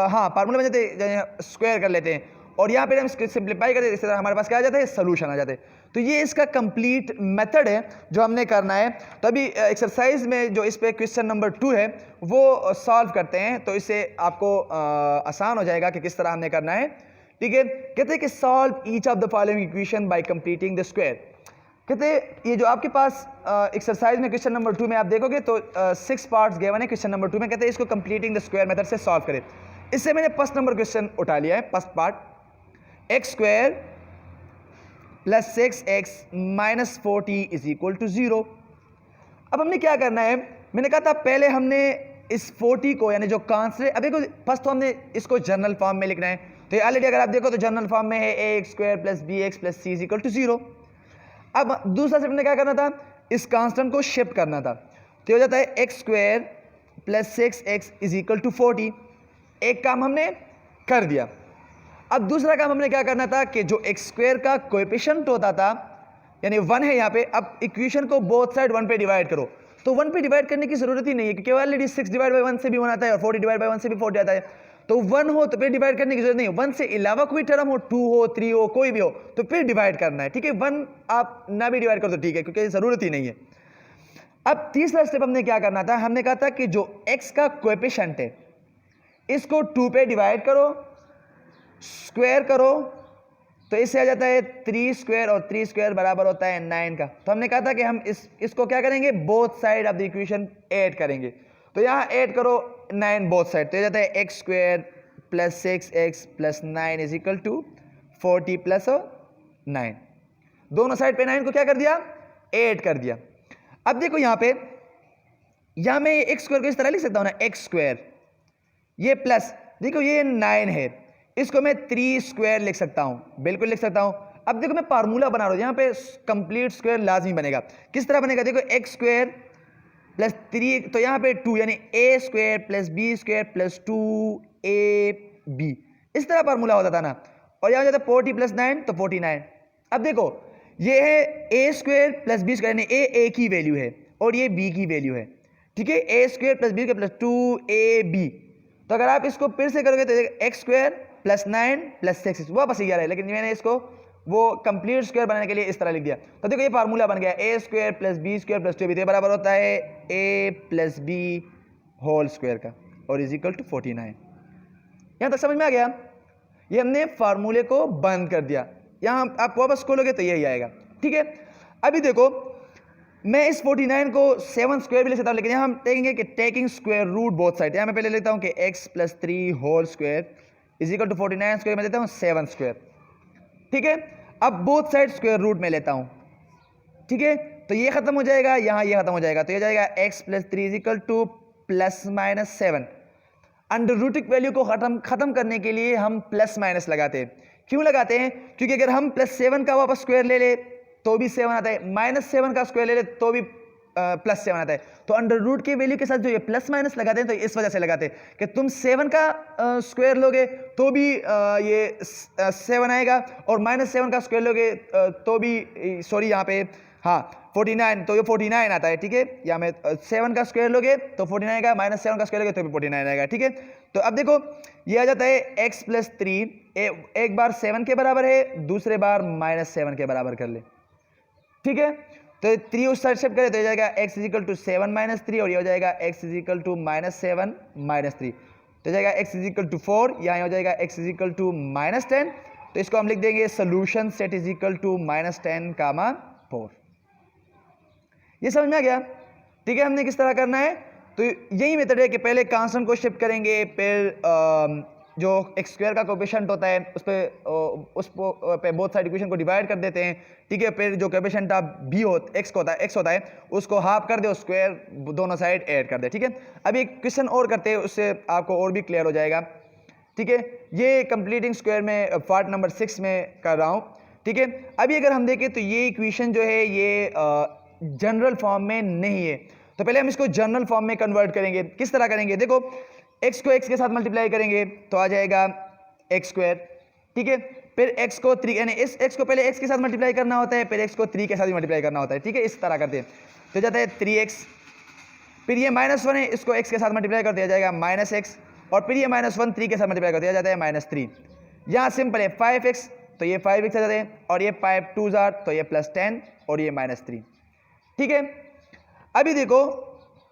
हाँ फार्मूला बन जाते हैं, स्क्वायर कर लेते हैं और यहाँ पे हम इसको सिंप्लीफाई करते हैं, इस तरह हमारे पास क्या आ जाता है, सोल्यूशन आ जाता है। तो ये इसका कंप्लीट मेथड है जो हमने करना है। तो अभी एक्सरसाइज में जो इस पे क्वेश्चन नंबर 2 है वो सॉल्व करते हैं, तो इससे आपको आसान हो जाएगा कि किस तरह हमने करना है। ठीक है, कहते हैं कि solve each of the following equation by completing the square. कहते हैं ये जो आपके पास एक्सरसाइज में क्वेश्चन नंबर 2 में आप देखोगे तो 6 पार्ट्स गिवन है क्वेश्चन नंबर 2 में। कहते हैं इसको कंप्लीटिंग द स्क्वायर मेथड से सॉल्व करें। इससे मैंने फर्स्ट नंबर क्वेश्चन उठा लिया है, first part, x square plus 6x minus 40 is equal to 0। अब हमने क्या करना है, मैंने कहा था पहले हमने इस 40 को यानी जो कांस्टेंट, अब देखो फर्स्ट तो हमने इसको जनरल फॉर्म में लिखना है। तो ये ऑलरेडी अगर आप देखो तो जनरल फॉर्म में है ax square plus bx plus c is equal to 0। अब दूसरा स्टेप में क्या करना था, इस कांस्टेंट को शिफ्ट करना था। तो हो जाता है x square plus 6x is equal to 40। एक काम हमने कर दिया। अब दूसरा काम हमने क्या करना था कि जो एक्स स्क्वायर का कोएफिशिएंट होता था यानी 1 है यहाँ पे, अब इक्वेशन को बोथ साइड 1 पे डिवाइड करो। तो 1 पे डिवाइड करने की जरूरत ही नहीं है क्योंकि ऑलरेडी 6 डिवाइड बाई 1 से भी 1 आता है और 40 डिवाइड बाई 1 से भी 40 आता है। तो 1 हो तो फिर डिवाइड करने की जरूरत नहीं है, 1 से अलावा कोई टर्म हो, 2 हो, 3 हो, कोई भी हो तो फिर डिवाइड करना है। ठीक है, 1 आप ना भी डिवाइड करो तो ठीक है क्योंकि जरूरत ही नहीं है। अब तीसरा स्टेप हमने क्या करना था, हमने कहा था कि जो x का कोएफिशिएंट है इसको 2 पे डिवाइड करो, स्क्वायर करो, तो इससे आ जाता है 3 स्क्वायर और 3 स्क्वायर बराबर होता है 9 का। तो हमने कहा था कि हम इसको क्या करेंगे, both side of the equation add करेंगे। तो यहाँ ऐड करो 9 बोथ साइड, तो ये जाता है x square plus 6x plus 9 is equal to 40 plus 9। दोनों साइड पे 9 को क्या कर दिया, ऐड कर दिया। अब देखो यहाँ पे, यहाँ मैं एक्स स्क्वायर को इस तरह लिख सकता हूँ ना, एक्स स्क्वायर ये प्लस, देखो ये 9 है, इसको मैं 3 स्क्वायर लिख सकता हूँ, बिल्कुल लिख सकता हूँ। अब देखो मैं फार्मूला बना रहा हूँ, यहाँ पे कंप्लीट स्क्वायर लाजमी बनेगा। किस तरह बनेगा, देखो एक्स स्क्वायर प्लस 3, तो यहाँ पे 2 यानी A square plus B square plus 2ab, इस तरह फार्मूला होता था ना। और यहाँ जाता है 40 प्लस 9 तो 49। अब देखो ये है A square plus B square, यानी ए की वैल्यू है और ये बी की वैल्यू है। ठीक है, A square plus B square plus 2ab। तो अगर आप इसको फिर से करोगे तो एक्स स्क्वायर प्लस 9 प्लस 6 वापस 11 है, लेकिन मैंने इसको वो कंप्लीट स्क्वायर बनाने के लिए इस तरह लिख दिया। तो देखो ये फार्मूला बन गया, A square plus B square plus 2ab बराबर होता है A plus B whole square का और इज इक्वल टू 49। यहाँ तक समझ में आ गया, ये हमने फार्मूले को बंद कर दिया। यहाँ आप वापस खोलोगे तो यही आएगा। ठीक है, अभी देखो मैं इस 49 को 7 स्क्वायर भी ले सकता हूँ, लेकिन यहाँ हम देखेंगे कि taking square root both side. यहाँ मैं पहले लेता हूँ कि x plus 3 whole square is equal to 49 square में लेता हूँ 7 स्क्वायर। ठीक है, अब बोथ साइड स्क्वायर रूट में लेता हूँ। ठीक है, तो ये खत्म हो जाएगा, यहाँ ये खत्म हो जाएगा, तो ये जाएगा x plus 3 is equal to plus minus 7। Under रूटिक वैल्यू को खत्म करने के लिए हम प्लस माइनस लगाते हैं। क्यों लगाते हैं, क्योंकि अगर हम प्लस 7 का वापस स्क्वायर ले ले तो भी 7 आता है, माइनस 7 का स्क्वायर ले ले तो भी प्लस 7 आता है। तो अंडर रूट की वैल्यू के साथ जो ये प्लस माइनस लगाते हैं तो इस वजह से लगाते हैं कि तुम 7 का स्क्वायर लोगे तो भी ये 7 आएगा और माइनस 7 का स्क्वायर लोगे तो भी, सॉरी यहाँ पे हाँ 49, तो ये 49 आता है। ठीक है, या मैं 7 का स्क्वायर लोगे तो 49 आएगा, माइनस 7 का स्क्वायर लोगे तो भी 49 आएगा। ठीक है, तो अब देखो ये आ जाता है x प्लस 3, एक बार 7 के बराबर है, दूसरे बार माइनस 7 के बराबर कर ले। ठीक है, तो 3 उस साइड शिफ्ट करें तो हो जाएगा x is equal to 7 minus 3 और ये हो जाएगा x is equal to minus 7 minus 3, तो हो जाएगा x इज इक्वल टू 4, यहाँ हो जाएगा x is equal to minus 10। तो इसको हम लिख देंगे solution set is equal to minus 10 comma 4। ये समझ में आ गया। ठीक है, हमने किस तरह करना है, तो यही मेथड है कि पहले कांस्टेंट को शिफ्ट करेंगे, फिर जो एक्स स्क्वायर का कोएफिशिएंट होता है उस पे बोथ साइड इक्वेशन को डिवाइड कर देते हैं। ठीक है, फिर जो कोएफिशिएंट आप बी हो एक्स होता है उसको हाफ कर दे और स्क्वायर दोनों साइड ऐड कर दे। ठीक है, अभी एक क्वेश्चन और करते हैं, उससे आपको और भी क्लियर हो जाएगा। ठीक है, ये कंप्लीटिंग स्क्वायर में पार्ट नंबर 6 में कर रहा हूँ। ठीक है, अभी अगर हम देखें तो ये इक्वेशन जो है ये जनरल फॉर्म में नहीं है, तो पहले हम इसको जनरल फॉर्म में कन्वर्ट करेंगे। किस तरह करेंगे, देखो x को x के साथ मल्टीप्लाई करेंगे तो आ जाएगा x स्क्वायर। ठीक है, फिर x को 3 यानी इस x को पहले x के साथ मल्टीप्लाई करना होता है, फिर x को 3 के साथ भी मल्टीप्लाई करना होता है। ठीक है, इस तरह करते हैं तो जाता है 3x, फिर ये -1 है, इसको x के साथ मल्टीप्लाई कर दिया जाएगा -x, और फिर ये -1 3 के साथ मल्टीप्लाई कर दिया जाता है -3। यहाँ सिंपल है 5x तो ये 5x आ जाते हैं और ये 5 2 तो ये +10 और ये -3। ठीक है, अभी देखो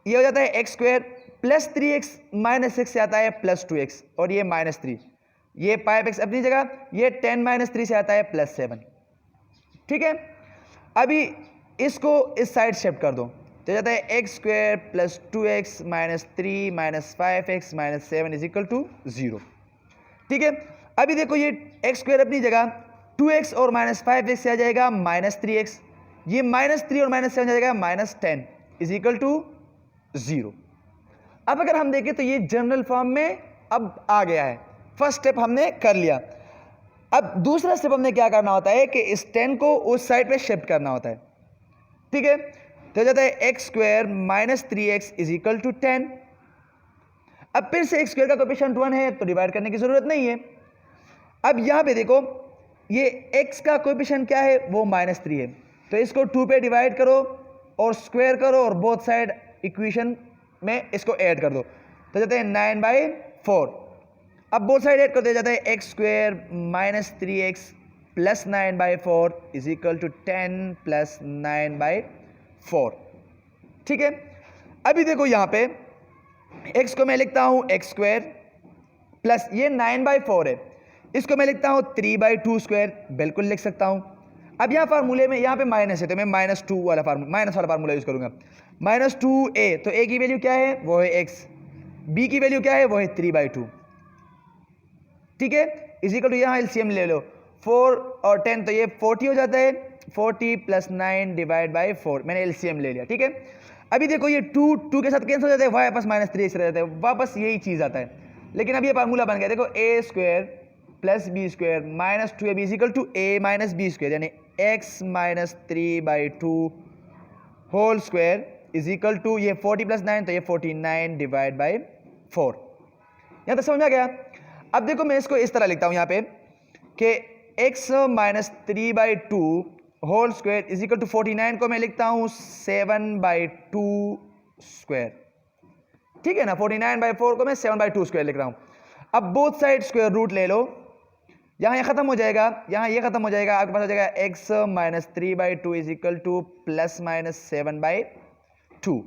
ये हो जाता है x² + 3x - 6 से आता है +2x और ये -3, ये 5x अपनी जगह, ये 10 - 3 से आता है +7। ठीक है, अभी इसको इस साइड शिफ्ट कर दो तो जाता है x² + 2x - 3 - 5x - 7 = 0। ठीक है, अभी देखो ये x² अपनी जगह 2x और -5x से आ जाएगा -3x, ये -3 और -7 आ जाएगा -10 = 0। अब अगर हम देखें तो ये जनरल फॉर्म में अब आ गया है, फर्स्ट स्टेप हमने कर लिया। अब दूसरा स्टेप हमने क्या करना होता है कि इस 10 को उस साइड पे शिफ्ट करना होता है। ठीक है, तो जाता है x² - 3x = 10। अब फिर से x² का कोएफिशिएंट 1 है तो डिवाइड करने की जरूरत नहीं है। अब यहां पे देखो ये x का कोएफिशिएंट क्या है, वो -3 है, तो इसको 2 पे डिवाइड करो और स्क्वायर करो और बोथ साइड इक्वेशन में इसको ऐड कर दो तो जाता है 9/4। अब बोथ साइड ऐड कर दिया जाता है x² - 3x + 9/4 = 10 + 9/4। ठीक है, अभी देखो यहां पे x को मैं लिखता हूं x² प्लस ये 9/4 है, इसको मैं लिखता हूं 3/2², बिल्कुल लिख सकता हूं। अब यहाँ फार्मूले में यहाँ पे माइनस है तो मैं -2 वाला फार्मूला यूज करूंगा। -2a तो a की वैल्यू क्या है, वो है x, b की वैल्यू क्या है, वो है 3/2। ठीक है, = यहाँ एलसीएम ले लो 4 और 10 तो ये 40 हो जाता है, 40 + 9 / 4, मैंने एलसीएम ले लिया। ठीक है, अभी देखो ये 2 के साथ कैंसिल हो जाता है, वापस -3 रह जाता है, वापस यही चीज आता है। लेकिन अब ये फार्मूला बन गया, देखो a² + b² - 2ab = a - b², यानी x - 3/2 होल स्क्वायर = ये 40 + 9 तो ये 49 / 4। यहां तक समझ में आ गया। अब देखो मैं इसको इस तरह लिखता हूं यहां पे कि x - 3/2 होल स्क्वायर = 49 को मैं लिखता हूं 7/2²। ठीक है ना, 49/4 को मैं 7/2² लिख रहा हूं। अब बोथ साइड स्क्वायर रूट ले लो, यहां ये खत्म हो जाएगा, यहां ये खत्म हो जाएगा, आपके पास हो जाएगा x - 3/2 = ±7/2।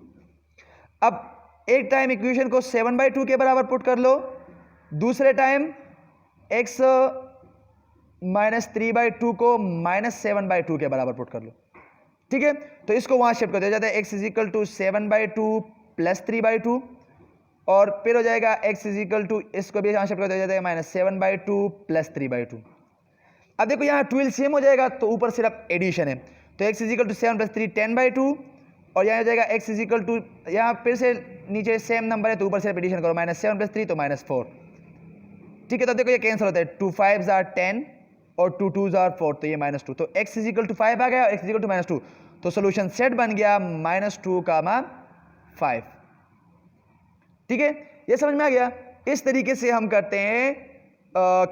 अब एक टाइम इक्वेशन को 7/2 के बराबर पुट कर लो, दूसरे टाइम x - 3/2 को -7/2 के बराबर पुट कर लो। ठीक है, तो इसको वहां शिफ्ट कर दिया जाता है, x = 7/2 + 3/2 और फिर हो जाएगा x इसको भी यहां शिफ्ट कर दिया जाता है -7/2 + 3/2। अब देखो यहाँ 2 एलसीएम हो जाएगा तो ऊपर सिर्फ एडिशन है, तो x = 7 + 3 10/2 और यहाँ हो जाएगा x यहाँ फिर से नीचे सेम नंबर है तो ऊपर सिर्फ एडिशन करो, -7 + 3 तो -4। ठीक है, तो देखो ये कैंसिल होता है, 2 5s are 10 और 2 2s are 4 तो ये -2, तो x = 5 आ गया और x = -2, तो सोल्यूशन सेट बन गया -2, 5। ठीक है, ये समझ में आ गया। इस तरीके से हम करते हैं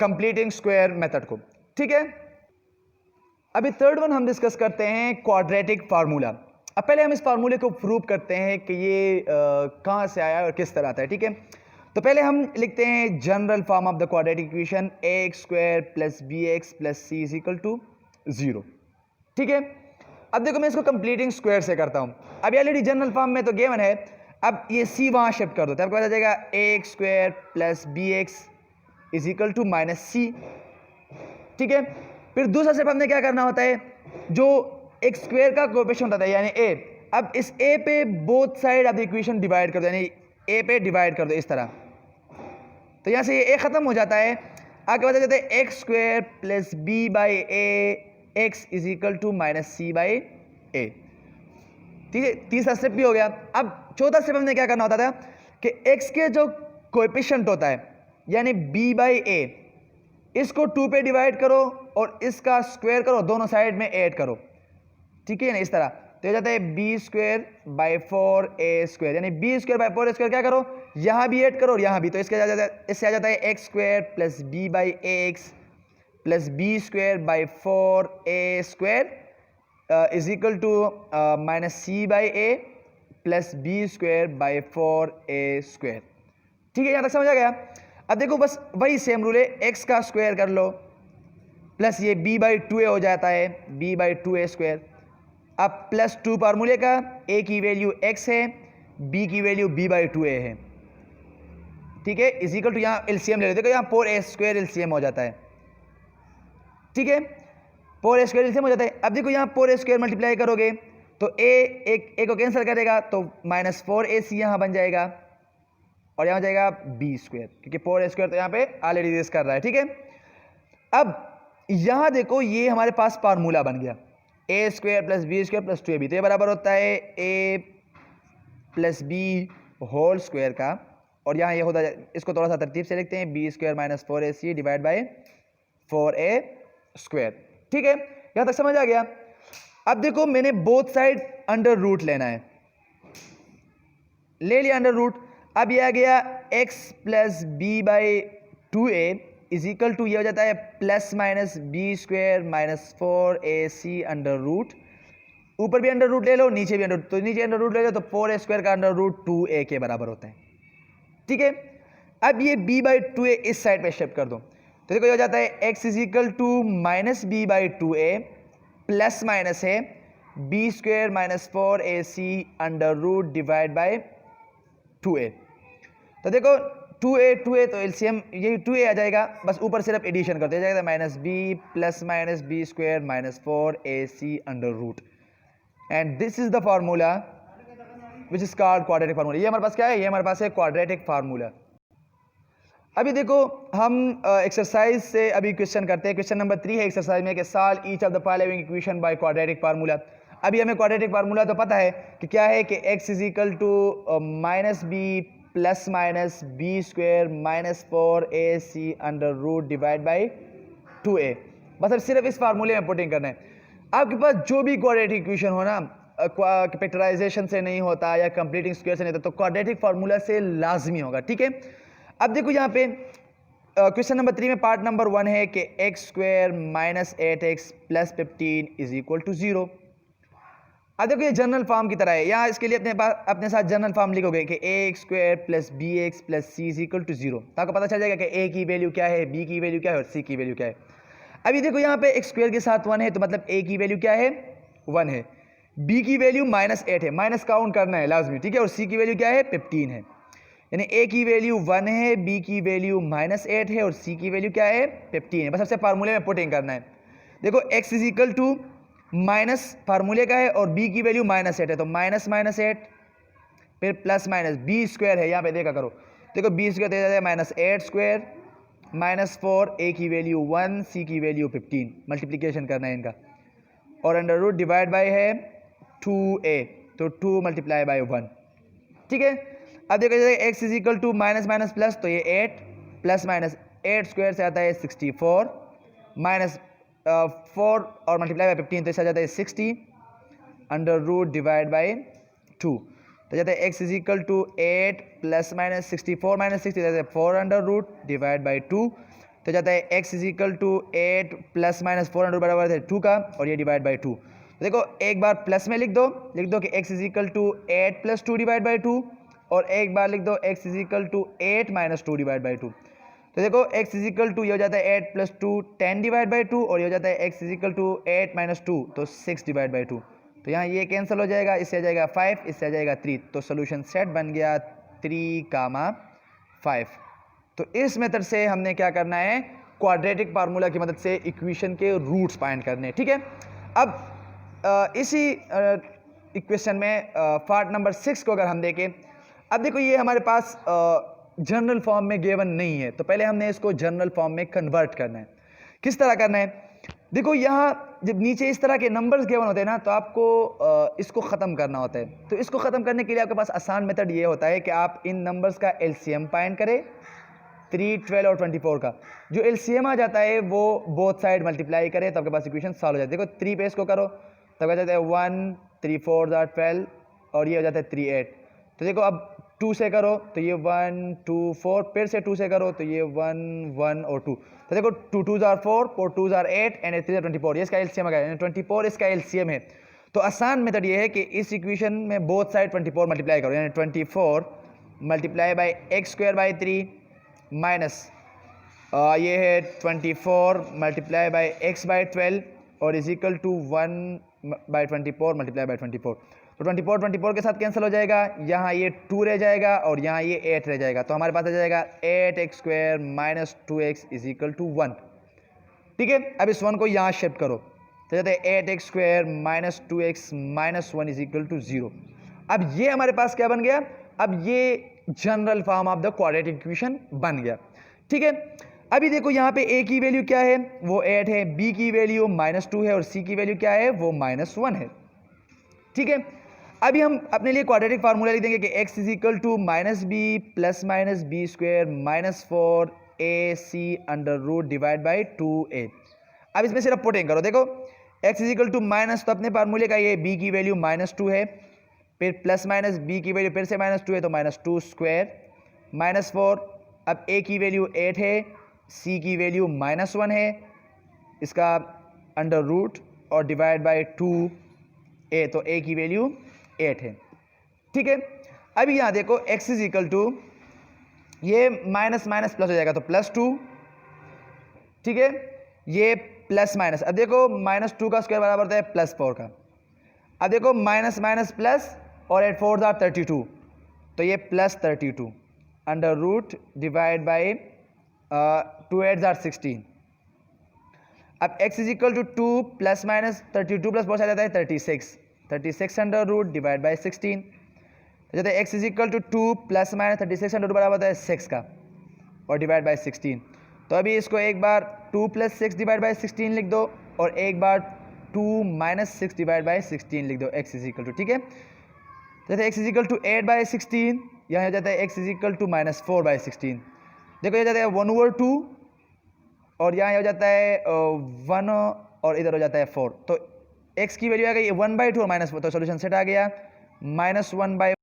कंप्लीटिंग स्क्वायर मेथड को। ठीक है, अभी थर्ड वन हम डिस्कस करते हैं क्वाड्रेटिक फार्मूला। अब पहले हम इस फार्मूले को प्रूव करते हैं कि ये कहां से आया और किस तरह आता है। ठीक है, तो पहले हम लिखते हैं general form of the quadratic equation ax² + bx + c = 0। ठीक है, अब देखो मैं इसको कंप्लीटिंग स्क्वायर से करता हूं। अब ऑलरेडी जनरल फॉर्म में तो गिवन है, अब ये c वहां शिफ्ट कर दो, तो आपको पता जाएगा ax² + bx = -c। ठीक है, फिर दूसरा स्टेप हमने क्या करना होता है, जो x² का कोएफिशिएंट होता है यानी a, अब इस a पे both side of the equation divide कर दो, यानी a पे डिवाइड कर दो इस तरह, तो यहां से ये a खत्म हो जाता है। आगे बढ़ जाते हैं x² + b/a x = -c/a। ठीक है, तीसरा स्टेप भी हो गया। अब चौथा स्टेप हमने क्या करना होता था कि x के जो कोएफिशिएंट होता है यानी b/a, इसको 2 पे डिवाइड करो और इसका स्क्वायर करो, दोनों साइड में ऐड करो। ठीक है ना, इस तरह, तो ये जाता है b²/4a², यानी b²/4a² क्या करो, यहां भी ऐड करो और यहां भी, तो इसके इससे आ जाता है x² + b/ax + b²/4a² -c/a + b²/4a²। ठीक है, यहां तक समझ आ गया। अब देखो बस वही सेम रूल है, एक्स का स्क्वायर कर लो प्लस ये b/2a हो जाता है, b/2a स्क्वायर। अब प्लस 2 फार्मूले का, a की वैल्यू x है, b की वैल्यू b/2a है, ठीक है, इज इक्वल टू यहाँ एलसीएम ले लेते, देखो यहाँ 4a स्क्वायर एलसीएम हो जाता है, ठीक है, 4a स्क्वायर एलसीएम हो जाता है। अब देखो यहाँ 4a स्क्वायर मल्टीप्लाई करोगे तो a को कैंसिल करेगा तो -4ac यहाँ बन जाएगा और यहाँ हो जाएगा b स्क्वायर, क्योंकि 4a स्क्वायर तो यहाँ पे ऑलरेडी एग्जिस्ट कर रहा है, ठीक है। अब यहाँ देखो ये हमारे पास फार्मूला बन गया, a square plus b square plus 2ab, तो ये बराबर होता है a plus b whole square का, और यहाँ ये होता है, इसको थोड़ा सा तरतीब से लिखते हैं, b square minus 4ac divide by 4a square, ठीक है, यहाँ तक समझ आ गया। अब देखो मैंने बोथ साइड अंडर रूट लेना है, ले लिया अंडर रूट। अब ये आ गया x plus b/2a is equal to, ये हो जाता है plus minus b square minus 4ac under root, ऊपर भी अंडर रूट ले लो नीचे भी अंडर रूट, तो नीचे अंडर रूट ले लो तो 4a स्क्वायर का अंडर रूट 2a के बराबर होता है, ठीक है। अब ये b/2a इस साइड पे शिफ्ट कर दो, तो देखो ये हो जाता है x is equal to minus b/2a plus minus है b square minus 4ac under root divide by 2a, तो देखो 2a तो एलसीएम यही 2a आ जाएगा, बस ऊपर सिर्फ एडिशन कर दिया जाएगा, minus b plus minus b square minus 4ac under root, and this is the formula which is called quadratic formula. ये हमारे पास क्या है, ये हमारे पास है क्वाड्रेटिक फार्मूला। अभी देखो हम एक्सरसाइज से अभी क्वेश्चन करते हैं, क्वेश्चन नंबर 3 है एक्सरसाइज में कि solve each of the following equation by quadratic formula. अभी हमें क्वाड्रेटिक फार्मूला तो पता है कि क्या है कि x is equal to minus b plus minus b square minus 4ac under root divide by 2a, बस अब सिर्फ इस फार्मूले में पुटिंग करना है। आपके पास जो भी क्वाड्रेटिक इक्वेशन हो ना, फैक्टराइजेशन से नहीं होता या कंप्लीटिंग स्क्वायर से नहीं होता, तो क्वाड्रेटिक फार्मूला से लाजमी होगा, ठीक है। अब देखो यहाँ पे क्वेश्चन नंबर 3 में पार्ट नंबर 1 है कि x square minus 8x plus 15 is equal to 0। अब देखो ये जनरल फॉर्म की तरह है, यहाँ इसके लिए अपने साथ जनरल फॉर्म लिखोगे कि ax square plus bx plus c is equal to 0, तो आपको पता चल जाएगा कि a की वैल्यू क्या है, b की वैल्यू क्या है और c की वैल्यू क्या है। अभी देखो यहाँ पे x स्क्वायर के साथ 1 है, तो मतलब a की वैल्यू क्या है, 1 है, b की वैल्यू -8 है, माइनस काउंट करना है लाजमी, ठीक है, और c की वैल्यू क्या है 15 है, यानी a की वैल्यू 1 है, b की वैल्यू -8 है और c की वैल्यू क्या है 15 है, बस सबसे फार्मूले में पुटिंग करना है। देखो x is equal to minus फार्मूले का है और b की वैल्यू -8 है, तो माइनस 8 फिर प्लस माइनस b स्क्वायर है, यहाँ पे देखा करो, देखो b स्क्वायर दे जाता है -8 स्क्वायर -4, a की वैल्यू 1, c की वैल्यू 15, मल्टीप्लीकेशन करना है इनका, और अंडर रूट डिवाइड बाई है 2a, तो 2 मल्टीप्लाई बाई 1, ठीक है। अब देखो जैसे x is equal to minus minus plus, तो ये 8 प्लस माइनस 8 स्क्वायर से आता है 64 माइनस 4 और मल्टीप्लाई बाई 15, तो इससे आ जाता है 60 अंडर रूट डिवाइड बाई 2, तो जाता है x is equal to 8 plus minus 64 minus 60, जाता है 4 अंडर रूट डिवाइड बाई 2, तो जाता है x is equal to 8 plus minus 4 under root बराबर है 2 का, और ये डिवाइड बाई 2, तो देखो एक बार प्लस में लिख दो कि x is equal to 8 plus 2 divide by 2, और एक बार लिख दो x is equal to 8 minus 2 divide by 2, तो देखो x इज इक्वल टू ये हो जाता है 8 प्लस 2 10 डिवाइड बाई 2, और ये हो जाता है x is equal to 8 minus 2 तो 6 डिवाइड बाई 2, तो यहाँ ये कैंसिल हो जाएगा, इससे आ जाएगा 5, इससे आ जाएगा 3, तो सोल्यूशन सेट बन गया 3, 5। तो इस मेथड से हमने क्या करना है, क्वाड्रेटिक फार्मूला की मदद से इक्वेशन के रूट्स फाइंड करने हैं, ठीक है। अब इसी इक्वेशन में पार्ट नंबर 6 को अगर हम देखें, अब देखो ये हमारे पास जनरल फॉर्म में गिवन नहीं है, तो पहले हमने इसको जनरल फॉर्म में कन्वर्ट करना है। किस तरह करना है, देखो यहाँ जब नीचे इस तरह के नंबर्स गिवन होते हैं ना, तो आपको इसको ख़त्म करना होता है, तो इसको ख़त्म करने के लिए आपके पास आसान मेथड ये होता है कि आप इन नंबर्स का एलसीएम फाइंड करें, 3, 12 और 24 का जो एलसीएम आ जाता है वो बोथ साइड मल्टीप्लाई करें, तो आपके पास इक्वेशन सॉल्व हो जाती है। देखो 3 पे इसको करो, तब आ जाता है 1, 3, 4 12, और ये हो जाता है 3, 8, तो देखो अब 2 से करो तो ये 1, 2, 4, फिर से 2 से करो तो ये 1, 1 और 2, तो देखो 2 2 4, 4 2 8 एंड 3 24, ये इसका एलसीएम आ गया, 24 इसका एलसीएम है। तो आसान मेथड ये है कि इस इक्वेशन में बोथ साइड 24 मल्टीप्लाई करो, यानी 24 multiply by x square by 3 minus ये है 24 मल्टीप्लाई बाई एक्स बाई 12 और is equal to 1/24 multiply by 24। तो 24 के साथ कैंसिल हो जाएगा, यहाँ ये 2 रह जाएगा और यहाँ ये 8 रह जाएगा। तो हमारे पास आ जाएगा 8x² minus 2x is equal to 1। ठीक है, अब इस 1 को यहाँ शिफ्ट करो तो जाते हैं 8x² minus 2x minus 1 is equal to 0। अब ये हमारे पास क्या बन गया, अब ये general form of the quadratic equation बन गया। ठीक है, अभी देखो यहाँ पे a की वैल्यू क्या है, वो 8 है, b की वैल्यू -2 है और c की वैल्यू क्या है, वो -1 है। ठीक है, अभी हम अपने लिए क्वाड्रेटिक फार्मूला लिख देंगे कि x is equal to -b plus minus b square minus 4ac under root divide by 2a। अब इसमें सिर्फ पुटिंग करो, देखो x is equal to minus, तो अपने फार्मूले का ये b की वैल्यू -2 है, फिर प्लस माइनस b की वैल्यू फिर से -2 है तो -2 स्क्वायर माइनस 4, अब a की वैल्यू 8 है, c की वैल्यू -1 है, इसका अंडर रूट और डिवाइड बाई 2a, तो a की वैल्यू 8 है। ठीक है, अभी यहाँ देखो x इज इक्वल टू ये माइनस माइनस प्लस हो जाएगा तो +2। ठीक है, ये प्लस माइनस, अब देखो -2 का स्क्वायर बराबर होता है +4 का। अब देखो माइनस माइनस प्लस और 8 4 आर 32, तो ये +32 under root divide by 2 8 or 16। अब x is equal to 2 plus minus 32 plus 4 आ जाता है 36 अंडर रूट डिवाइड बाई 16। जाता है x is equal to 2 plus minus 36 under root बराबर होता है 6 का और डिवाइड बाई 16। तो अभी इसको एक बार 2 प्लस 6 डिवाइड बाई 16 लिख दो और एक बार 2 माइनस 6 डिवाइड बाई 16 लिख दो, x इज इक्वल टू, ठीक है, जैसे x इज इक्वल टू 8/16, यहाँ हो जाता है x इज इक्वल टू -4/16। देखो ये जाता है 1/2 और यहाँ हो जाता है 1 और इधर हो जाता है 4, तो x की वैल्यू आ गई 1/2 और -4, तो सोल्यूशन सेट आ गया -1/4